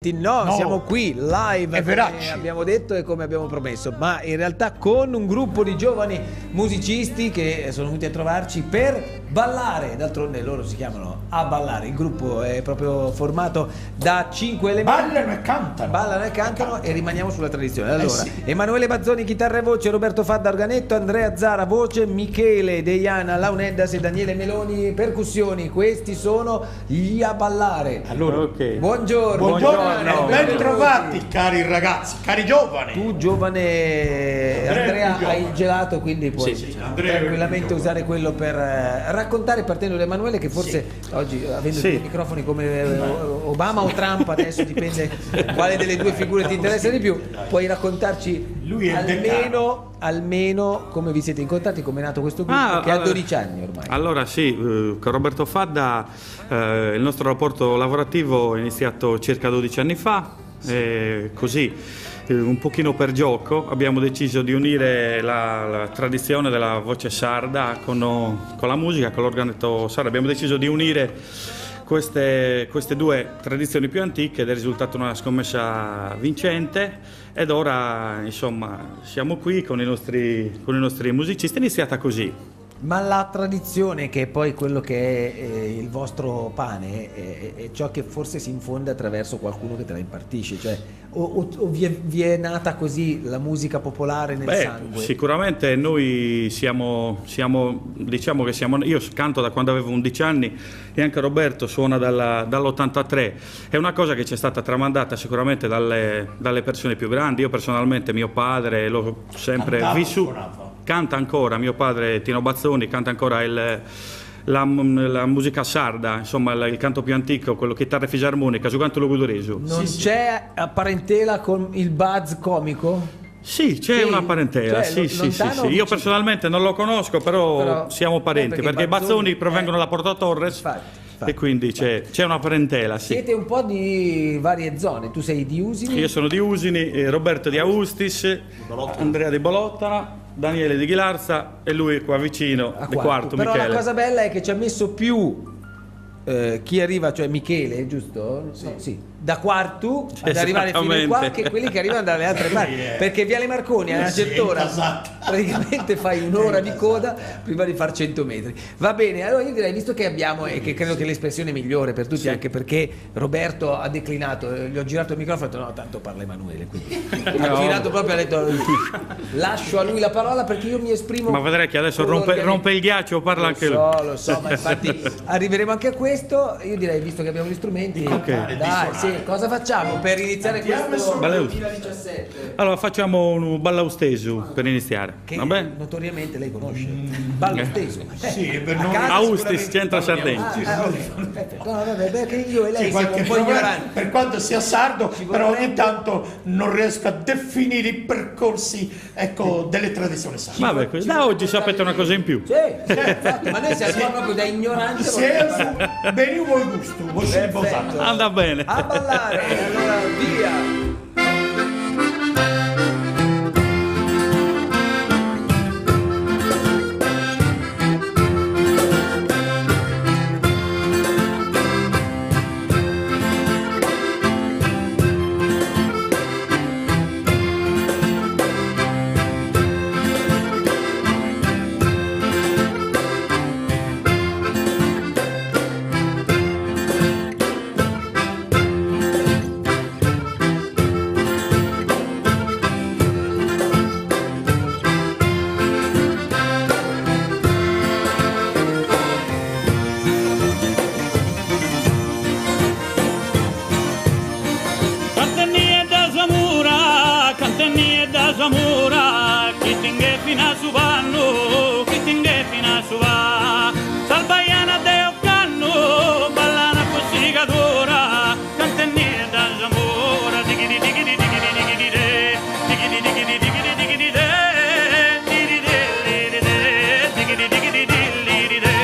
No, siamo qui live come abbiamo detto e come abbiamo promesso, ma in realtà con un gruppo di giovani musicisti che sono venuti a trovarci per ballare. D'altronde loro si chiamano A Ballare. Il gruppo è proprio formato da 5 elementi. Ballano e cantano e rimaniamo sulla tradizione. Allora, Emanuele Bazzoni chitarra e voce, Roberto Fadda organetto, Andrea Zara voce, Michele Deiana Launeddas e Daniele Meloni percussioni. Questi sono gli A Ballare. Allora, Buongiorno. Ben trovati cari ragazzi, cari giovani. Tu giovane Andrea hai il gelato, quindi puoi tranquillamente usare quello per raccontare, partendo da Emanuele, che forse oggi, avendo due microfoni come Obama o Trump, adesso dipende quale delle due figure ti interessa di più, puoi raccontarci almeno come vi siete incontrati, come è nato questo gruppo che ha 12 anni ormai. Allora con Roberto Fadda il nostro rapporto lavorativo è iniziato circa 12 anni fa, così un pochino per gioco abbiamo deciso di unire la tradizione della voce sarda con la musica, con l'organetto sardo. Abbiamo deciso di unire queste due tradizioni più antiche ed è risultata una scommessa vincente ed ora insomma siamo qui con i nostri musicisti. È iniziata così. Ma la tradizione, che è poi quello che è il vostro pane, è ciò che forse si infonde attraverso qualcuno che te la impartisce, cioè o vi è nata così la musica popolare nel sangue? Sicuramente noi siamo, diciamo che siamo, io canto da quando avevo 11 anni e anche Roberto suona dall'83. È una cosa che ci è stata tramandata sicuramente dalle persone più grandi. Io personalmente, mio padre, l'ho sempre vissuto. Canta ancora, mio padre Tino Bazzoni canta ancora la musica sarda, insomma il canto più antico, quello chitarra e fisarmonica, su canto lo gudoreso. Non c'è parentela con il buzz comico? Sì, c'è una parentela, sì. Io personalmente non lo conosco, però siamo parenti, perché i Bazzoni provengono da Porto Torres. Infatti. E quindi c'è una parentela, sì. Siete un po' di varie zone, tu sei di Usini? Io sono di Usini, Roberto di Austis, Andrea di Bolottana, Daniele di Ghilarza e lui qua vicino, di Quarto, però Michele. La cosa bella è che ci ha messo più chi arriva, cioè Michele, giusto? Sì. Da Quartu ad arrivare fino a qua, che quelli che arrivano dalle altre parti, perché Viale Marconi a una certa ora praticamente fai un'ora di coda prima di far 100 metri. Va bene, allora io direi, visto che abbiamo, e che credo che l'espressione migliore per tutti, anche perché Roberto ha declinato, gli ho girato il microfono e ho detto no, tanto parla Emanuele, quindi ha girato proprio, ha detto lascio a lui la parola perché io mi esprimo. Ma vedrai che adesso rompe il ghiaccio, parla anche lui. Lo so, ma infatti arriveremo anche a questo. Io direi, visto che abbiamo gli strumenti, dai, cosa facciamo per iniziare questo 2017? Allora facciamo un ballaustesu per iniziare. Che vabbè? Notoriamente lei conosce. Ballaustesu. Sì, per noi Austis, centro Sardegna. Perché io e lei siamo un po' ignoranti. Per quanto sia sardo, però ogni tanto non riesco a definire i percorsi, delle tradizioni sarde. Vabbè, da oggi sapete una cosa in più. Sì, infatti, ma noi siamo proprio da ignoranti. Bene, voi gusto, voi siete posato. Anda bene. A ballare, allora via. Zamora, chi tingue fino a Suvanno, chi tingue fino a Suva, Salbaiana de Occanno, ballana possigadora, cantenne da Zamora, digidi digidi digidi digidi de, digidi digidi digidi digidi de, digidi digidi de, digidi digidi digidi de.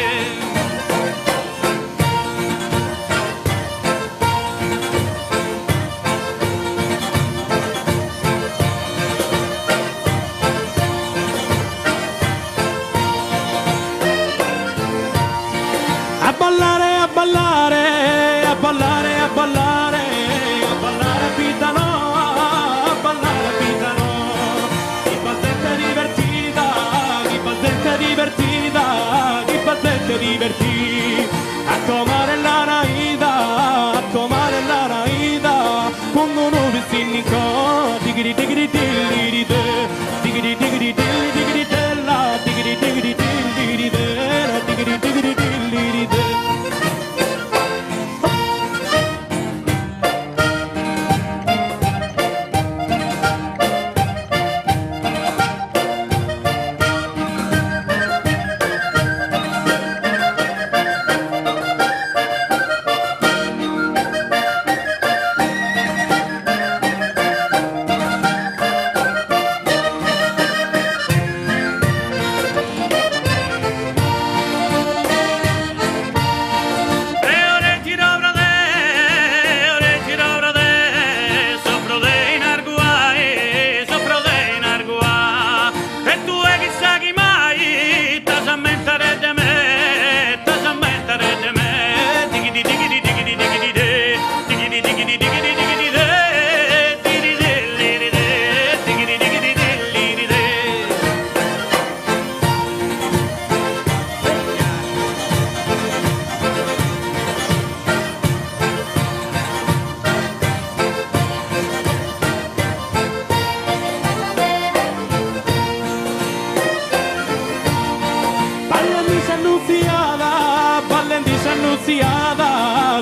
te divertì. A comare la naida, quando non vi si nicò, digri digri dilli de, digri digri dilli digri della, digri digri dilli de, digri digri dilli de.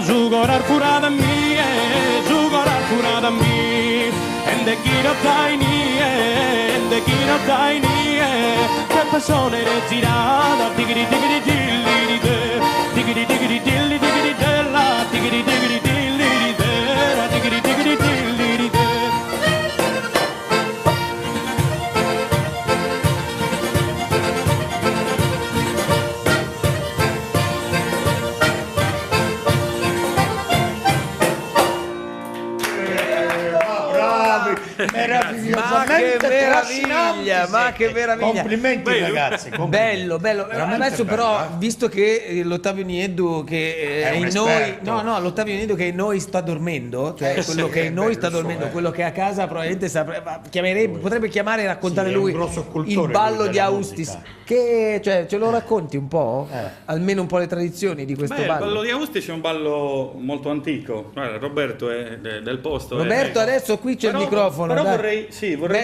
Jugorar furada mie, and the kid tiny, che persone girada, digri digri dilli de, digri digri dilli digri della, digri digri dilli de, digri digri dilli de. Meravigliosamente trascinante, ma che meraviglia! Complimenti ragazzi, complimenti. Bello. Veramente Adesso bello, però, visto che l'Ottavio Nieddu che È un in noi, esperto. l'Ottavio Nieddu che in noi sta dormendo, cioè quello che in noi sta dormendo, quello che è a casa probabilmente potrebbe chiamare e raccontare Sì, è un lui grosso cultore il ballo lui di della Austis, musica. che cioè, ce lo racconti un po'? Almeno un po' le tradizioni di questo Il ballo. ballo di Austis è un ballo molto antico. Guarda, Roberto è del posto. Roberto, adesso qui c'è il microfono, Però dai. vorrei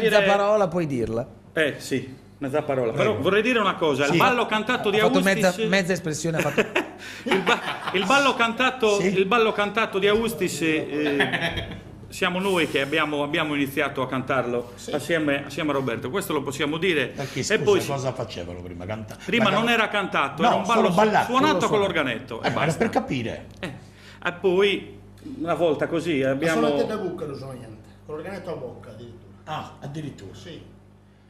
Mezza dire... parola puoi dirla. Sì, mezza parola. Però vorrei dire una cosa, il ballo cantato di Ha fatto Austis... mezza espressione, ha fatto. il ballo cantato di Austis siamo noi che abbiamo iniziato a cantarlo assieme a Roberto, questo lo possiamo dire. Perché, E scusa, poi cosa facevano prima? Cantare? prima non era cantato, No, era un ballo solo ballato, suonato solo con l'organetto. Ma era per capire. E poi una volta così abbiamo... Suonate da bocca lo sono niente, con l'organetto a bocca addirittura. Ah, addirittura. Sì,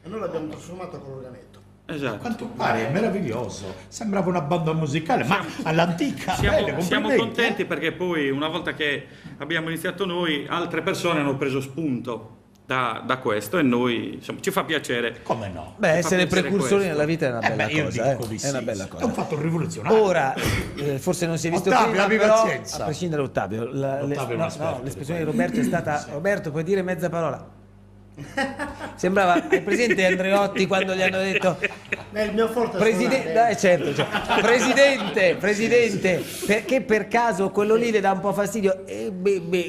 e noi l'abbiamo trasformato con l'organetto. A Esatto. quanto pare è meraviglioso, sembrava una banda musicale, ma all'antica. Bene, Siamo complimenti, contenti perché poi una volta che abbiamo iniziato noi, altre persone hanno preso spunto da questo e noi insomma, ci fa piacere. Come no? Beh, essere piacere precursori questo. nella vita è una bella io cosa. dico di È una sì, bella sì. cosa. È un fatto rivoluzionario. Ora, forse non si è visto Ottavio, prima, abbi però, pazienza. a prescindere da Ottavio, Ottavio è un esperto l'espressione di di Roberto è stata: Roberto, puoi dire mezza parola? Sembrava, hai presente Andreotti quando gli hanno detto Il mio forte è Presidente, suonare. certo, presidente, perché per caso quello lì le dà un po' fastidio?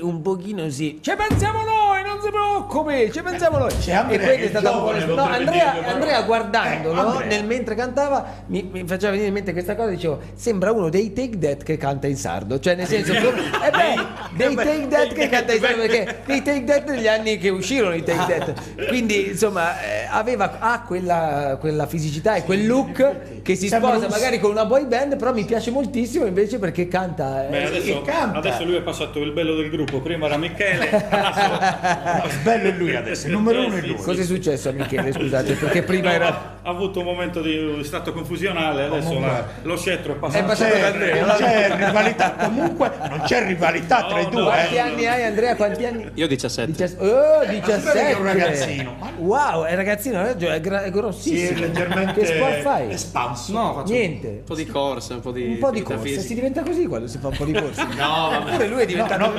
Un pochino sì. Ci pensiamo noi, non si preoccupi, ci pensiamo noi. C'è Andrea, e quella che è stata un po' giovane, no, potrebbe dirlo, però. Andrea guardandolo Andrea. mentre cantava mi faceva venire in mente questa cosa, dicevo, sembra uno dei Take That che canta in sardo, cioè nel senso dei Take That che canta in sardo, perché dei Take That negli anni che uscirono i Take That. Quindi insomma ha quella fisicità e quel look che si Sembra sposa un- magari con una boy band, però mi piace moltissimo invece perché canta. Beh, canta. adesso lui è passato il bello del gruppo, prima era Michele, Bello è lui adesso, il numero uno è lui. Cosa è successo a Michele, scusate, perché prima era ha avuto un momento di stato confusionale, adesso Comunque- lo scettro è È passato. passato da Andrea. Non c'è rivalità, comunque non c'è rivalità tra i due. Quanti anni hai, Andrea? Quanti anni? Io 17. 17. Che è un ragazzino. Wow, è ragazzino, è grossissimo. Sì, leggermente Che sport fai? espanso. No, faccio Niente. un po' di corsa, un po' di corsa, fisica. si diventa così quando si fa un po' di corsa. No, vabbè. Pure lui è diventato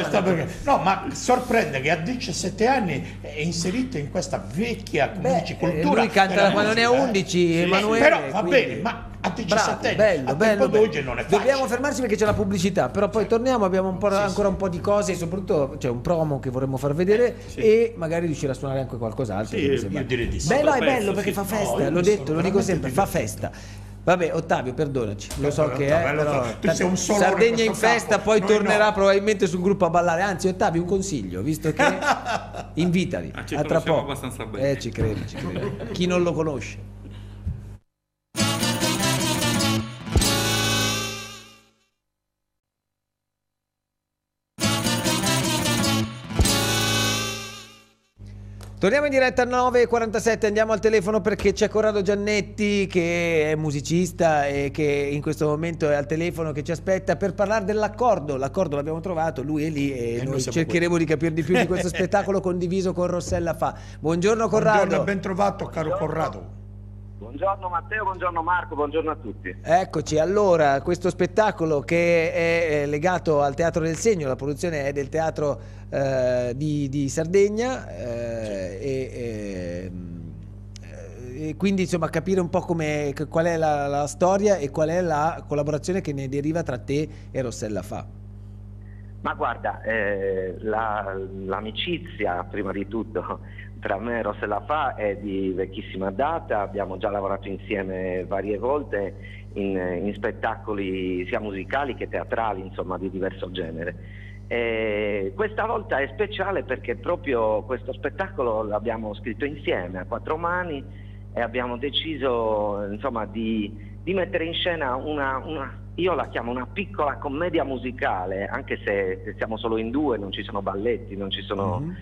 No, ma sorprende che a 17 anni è inserito in questa vecchia come dici, cultura. lui canta della da quando ne ha musica, 11, Emanuele. Però va quindi- bene, ma a 17 anni. Bello, a bello, tempo d'oggi non è facile. Dobbiamo fermarci perché c'è la pubblicità, però poi torniamo, abbiamo ancora un po' di cose e soprattutto c'è un promo che vorremmo far vedere e magari riuscire a suonare anche qualcos'altro. Sì, io direi di sì. Bello, è Penso, bello perché sì. fa festa, No, l'ho detto, lo dico veramente sempre, fa divertente. festa. Vabbè, Ottavio, perdonaci, lo so che è, lo so. però Tu sei un solone Sardegna in questo festa, campo, poi noi tornerà no. probabilmente sul gruppo a ballare. Anzi, Ottavio, un consiglio, visto che invitali Ci a tra conosciamo poco. abbastanza bene. Ci credo, ci credo. Chi non lo conosce. Torniamo in diretta a 9:47, andiamo al telefono perché c'è Corrado Giannetti che è musicista e che in questo momento è al telefono che ci aspetta per parlare dell'accordo. L'accordo l'abbiamo trovato, lui è lì e noi siamo cercheremo di capire di più di questo spettacolo condiviso con Rossella Fa. Buongiorno Corrado. Buongiorno, ben trovato caro Corrado. Buongiorno Matteo, buongiorno Marco, buongiorno a tutti. Eccoci, allora, questo spettacolo che è legato al Teatro del Segno, la produzione è del Teatro di Sardegna e quindi insomma capire un po' qual è la storia e qual è la collaborazione che ne deriva tra te e Rossella Fa. Ma guarda, l'amicizia prima di tutto tra me e Rossella Fa è di vecchissima data, abbiamo già lavorato insieme varie volte in spettacoli sia musicali che teatrali, insomma di diverso genere. E questa volta è speciale perché proprio questo spettacolo l'abbiamo scritto insieme a quattro mani e abbiamo deciso insomma di mettere in scena io la chiamo una piccola commedia musicale, anche se siamo solo in due, non ci sono balletti, non ci sono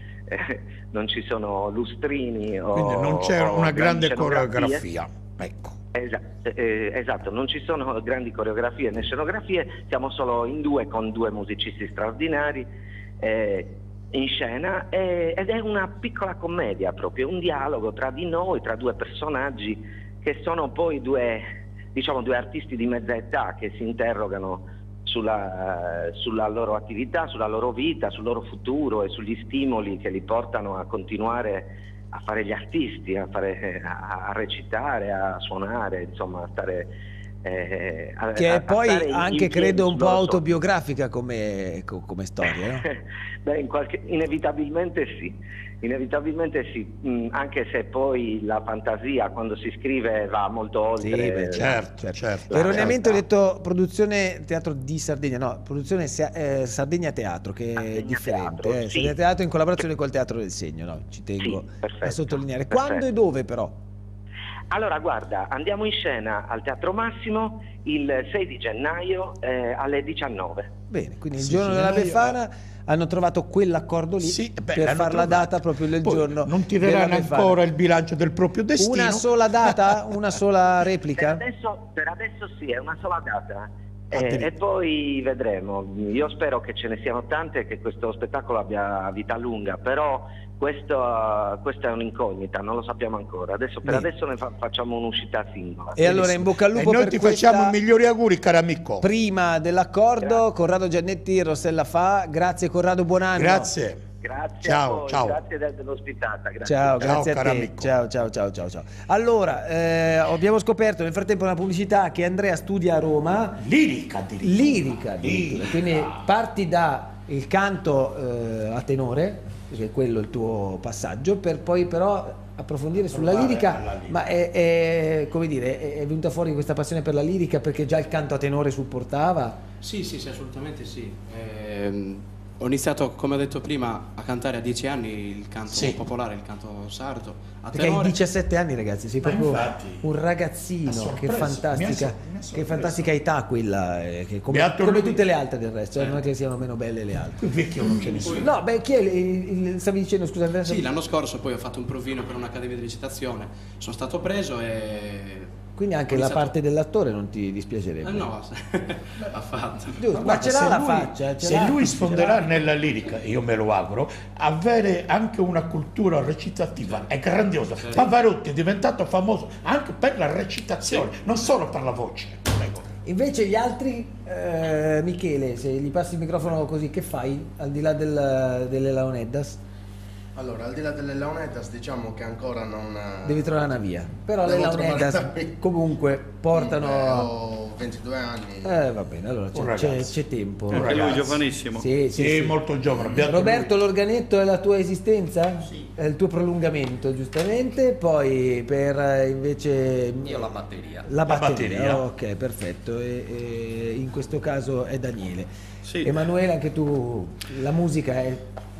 lustrini Quindi non c'è una grande coreografia, ecco. Esatto, non ci sono grandi coreografie né scenografie, siamo solo in due con due musicisti straordinari in scena ed è una piccola commedia proprio, un dialogo tra di noi, tra due personaggi che sono poi due artisti di mezza età che si interrogano sulla loro attività, sulla loro vita, sul loro futuro e sugli stimoli che li portano a continuare a fare gli artisti, a recitare, a suonare, insomma a stare che è poi anche credo un po' autobiografica come storia, no? Beh, inevitabilmente sì, anche se poi la fantasia quando si scrive va molto oltre. Sì, beh, certo. Erroneamente ho detto produzione Teatro di Sardegna, no, produzione Sardegna Teatro, che è differente. Teatro, sì. Sardegna Teatro in collaborazione col Teatro del Segno, no? Ci tengo a sottolineare. Quando e dove però? Allora guarda, andiamo in scena al Teatro Massimo il 6 di gennaio alle 19. Bene, quindi il giorno della Befana hanno trovato quell'accordo lì per far la data proprio del giorno. Non tireranno ancora il bilancio del proprio destino. Una sola data? Una sola replica? Per adesso sì, è una sola data. E poi vedremo. Io spero che ce ne siano tante e che questo spettacolo abbia vita lunga, però questa è un'incognita, non lo sappiamo ancora. Per adesso ne facciamo un'uscita singola. E allora in bocca al lupo e noi per ti facciamo i migliori auguri, caro amico. Prima dell'accordo, Corrado Giannetti, Rossella Fa. Grazie Corrado, buon anno. Grazie. Grazie ciao, a voi, ciao. Grazie dell'ospitata. Grazie. Ciao, grazie a te. Amico. Ciao. Allora, abbiamo scoperto nel frattempo una pubblicità che Andrea studia a Roma. Lirica addirittura. Quindi parti da il canto a tenore, che è quello il tuo passaggio, per poi però approfondire sulla lirica. Ma è come dire, è venuta fuori questa passione per la lirica perché già il canto a tenore supportava? Sì, assolutamente sì. Ho iniziato, come ho detto prima, a cantare a 10 anni il canto popolare, il canto sardo. Perché hai 17 anni, ragazzi, sei proprio un ragazzino, che fantastica età quella, che come tutte le altre del resto, non è che siano meno belle le altre. Qui vecchio non ce ne sono. No, beh, chi è stavi dicendo, scusa Andrea? Sì, l'anno scorso poi ho fatto un provino per un'accademia di recitazione, sono stato preso e... Quindi anche la parte dell'attore non ti dispiacerebbe? No, affatto. Ma ce l'ha la faccia. Se lui sfonderà nella lirica, io me lo auguro, avere anche una cultura recitativa è grandiosa. Pavarotti è diventato famoso anche per la recitazione, non solo per la voce. Prego. Invece gli altri, Michele, se gli passi il microfono così, che fai al di là delle Laoneddas? Allora, al di là delle Leonetas, diciamo che ancora non... Devi trovare una via. Però le Devo Launetas trovare- comunque portano... Ho 22 anni. Va bene, allora Un c'è ragazzo. tempo. Un Anche lui ragazzo. giovanissimo. Sì, sì, Sì, sì. molto giovane. beato Roberto, lui. l'organetto è la tua esistenza? Sì. È il tuo prolungamento, giustamente. Poi per invece... Io la batteria. La batteria, batteria. ok, perfetto. E in questo caso è Daniele. Sì. Emanuele, anche tu, la musica è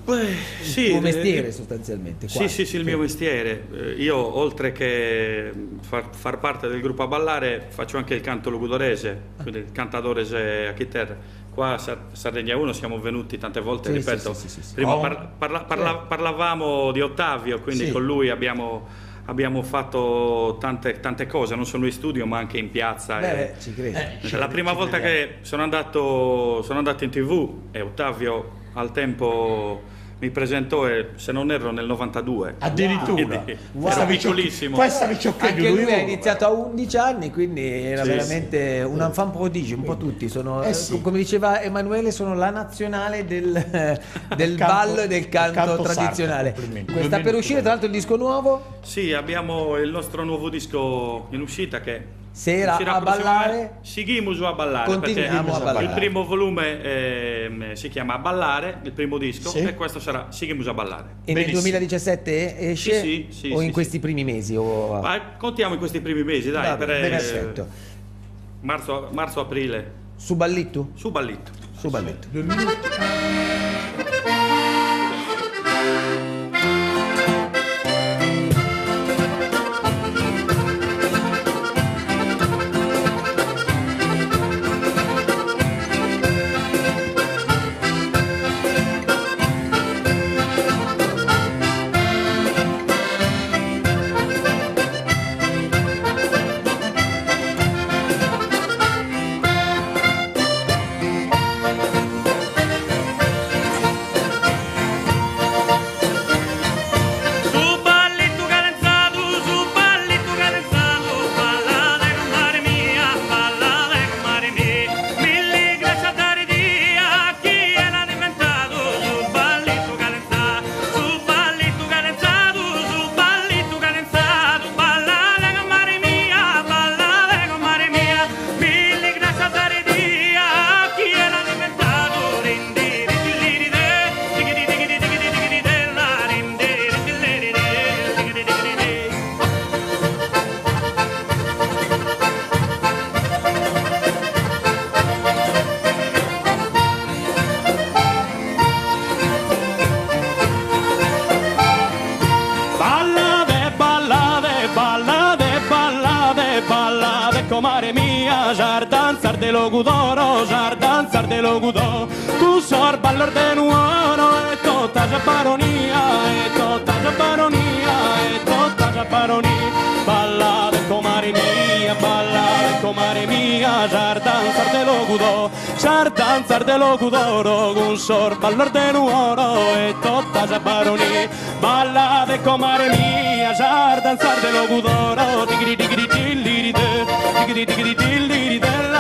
Beh, il tuo mestiere sostanzialmente. Sì, quasi. sì, il mio mestiere. Io, oltre che far parte del gruppo a ballare, faccio anche il canto logudorese, quindi il cantadores a chitarra. Qua a Sardegna 1 siamo venuti tante volte, Sì, ripeto. sì, sì, sì. Prima Oh. parlavamo di Ottavio, quindi Sì. con lui abbiamo fatto tante cose, non solo in studio ma anche in piazza. Beh, ci credo. La prima volta che sono andato in TV e Ottavio al tempo mi presentò, se non erro, nel 92. Addirittura. Wow. Era piccolissimo. Questa Ricciocchetti, Anche lui lui ha iniziato a 11 anni, quindi era Sì, veramente un enfant prodigio, un po' tutti. Sono, sì. come diceva Emanuele, sono la nazionale del Canto- ballo e del canto canto sardo, tradizionale. complimenti. Sta per Benvenuto. uscire tra l'altro il disco nuovo, Sì, abbiamo il nostro nuovo disco in uscita che Sera uscirà a ballare. Seguimos a ballare. Continuiamo perché a ballare. Il primo volume si chiama A ballare, il primo disco, Sì. e questo sarà Seguimos a ballare. E nel Benissimo. 2017 esce Sì, o in sì, questi sì. primi mesi? O... Ma contiamo in questi primi mesi, dai, Vabbè, perfetto. marzo-aprile, Su Ballittu? su Ballitto. Su Ballittu. 2 minuti. Su Ballittu cadenzato, ballate con mare mia, ballate con mare mia. Mille grazie a dare dia a chi era diventato. Su Ballittu cadenzato, ballate con mare mia, ballate con mare mia. Mille grazie a dare dia a chi era diventato. Rindi, rindi, digidi, digidi, digidi, digidi, della, rindi, rindi, digidi, digidi, digidi. Ballate, ballate, ballate, ballate, ballate, comare mia, giardanzar de logudoro, giardanzar de logudoro, tu sor ballor de nuoro, e tutta già baronia, e tutta già baronia, e tutta già baronia, ballate, comare mia, giardanzar de logudoro, un sor ballor de nuoro, e tutta già baronia, ballate, comare mia, giardanzar de logudoro, digri digri digri de, digri digri digri de la